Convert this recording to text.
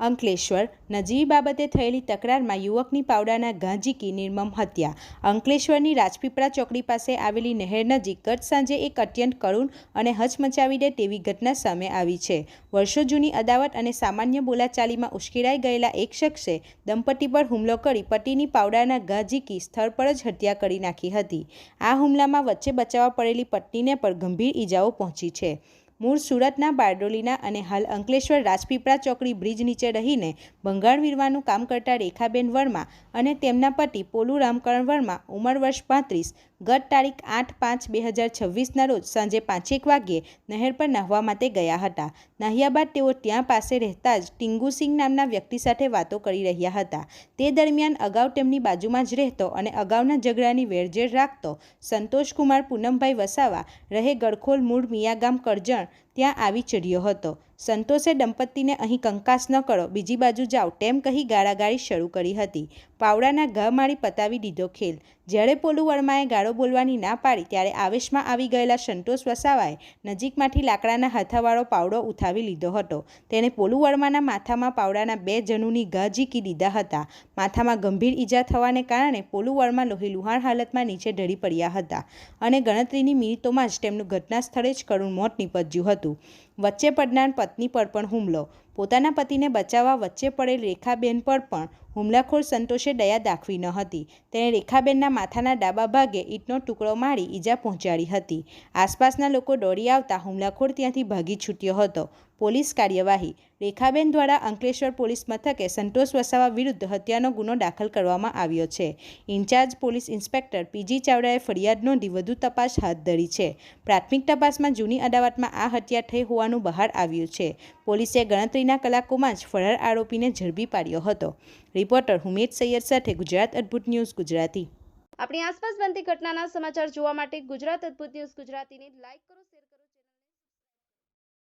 અંકલેશ્વર નજીવી બાબતે થયેલી તકરારમાં યુવકની પાવડાના ઘા ઝીકી નિર્મમ હત્યા. અંકલેશ્વરની રાજપીપળા ચોકડી પાસે આવેલી નહેર નજીક ગત સાંજે એક અત્યંત કરુણ અને હચમચાવી દે તેવી ઘટના સામે આવી છે. વર્ષો જૂની અદાવત અને સામાન્ય બોલાચાલીમાં ઉશ્કેરાઈ ગયેલા એક શખ્સે દંપતી પર હુમલો કરી પતિની પાવડાના ઘા ઝીકી સ્થળ પર જ હત્યા કરી નાખી હતી. આ હુમલામાં વચ્ચે બચાવવા પડેલી પત્નીને પણ ગંભીર ઈજાઓ પહોંચી છે. મૂળ સુરતના બારડોલીના અને હાલ અંકલેશ્વર રાજપીપળા ચોકડી બ્રિજ નીચે રહીને ભંગાણ વીરવાનું કામ કરતા રેખાબેન વર્મા અને તેમના પતિ પોલુ રામકરણ વર્મા ઉંમર વર્ષ 35 ગત તારીખ 8/5/2026ના રોજ સાંજે 5:01 વાગ્યે નહેર પર નહાવા માટે ગયા હતા. નાહ્યા બાદ તેઓ ત્યાં પાસે રહેતા જ ટીંગુસિંગ નામના વ્યક્તિ સાથે વાતો કરી રહ્યા હતા. તે દરમિયાન અગાઉ તેમની બાજુમાં જ રહેતો અને અગાઉના ઝઘડાની વેરઝેર રાખતો સંતોષકુમાર પૂનમભાઈ વસાવા રહે ગડખોલ મૂળ મિયાગામ કરજણ ત્યાં આવી ચડ્યો હતો. સંતોષે દંપતીને અહીં કંકાસ ન કરો, બીજી બાજુ જાઓ તેમ કહી ગાળાગાળી શરૂ કરી હતી. પાવડાના ઘા મારી પતાવી દીધો ખેલ. જ્યારે પોલુ વર્માએ ગાળો બોલવાની ના પાડી ત્યારે આવેશમાં આવી ગયેલા સંતોષ વસાવાએ નજીકમાંથી લાકડાના હાથાવાળો પાવડો ઉઠાવી લીધો હતો. તેણે પોલુ વર્માના માથામાં પાવડાના 2 જનુની ઘા ઝીકી દીધા હતા. માથામાં ગંભીર ઈજા થવાને કારણે પોલુ વર્મા લોહીલુહાણ હાલતમાં નીચે ઢળી પડ્યા હતા અને ગણતરીની મિનિટોમાં જ તેમનું ઘટના સ્થળે જ કરુણ મોત નીપજ્યું હતું. વચ્ચે પડનાર પત્ની પર પણ હુમલો. પોતાના પતિને બચાવવા વચ્ચે પડેલ રેખાબેન પર પણ હુમલાખોર સંતોષે દયા દાખવી ન હતી. તેણે રેખાબેનના માથાના ડાબા ભાગે ઈંટનો ટુકડો મારી ઈજા પહોંચાડી હતી. આસપાસના લોકો દોડી આવતા હુમલાખોર ત્યાંથી ભાગી છૂટ્યો હતો. પોલીસ કાર્યવાહી. રેખાબેન દ્વારા અંકલેશ્વર પોલીસ મથકે સંતોષ વસાવા વિરુદ્ધ હત્યાનો ગુનો દાખલ કરવામાં આવ્યો છે. ઇન્ચાર્જ પોલીસ ઇન્સ્પેક્ટર પીજી ચાવડાએ ફરિયાદ નોંધી વધુ તપાસ હાથ ધરી છે. પ્રાથમિક તપાસમાં જૂની અદાવતમાં આ હત્યા થઈ હોવાનું બહાર આવ્યું છે. પોલીસે ગણતરીના કલાકોમાં જ ફરાર આરોપીને ઝડપી પાડ્યો હતો. રિપોર્ટર હુમેદ સૈયદ સાથે ગુજરાત અદ્ભુત ન્યૂઝ ગુજરાતી. આપણી આસપાસ બનતી ઘટનાના સમાચાર જોવા માટે ગુજરાત અદ્ભુત ન્યૂઝ ગુજરાતીને લાઈક કરો, શેર કરો.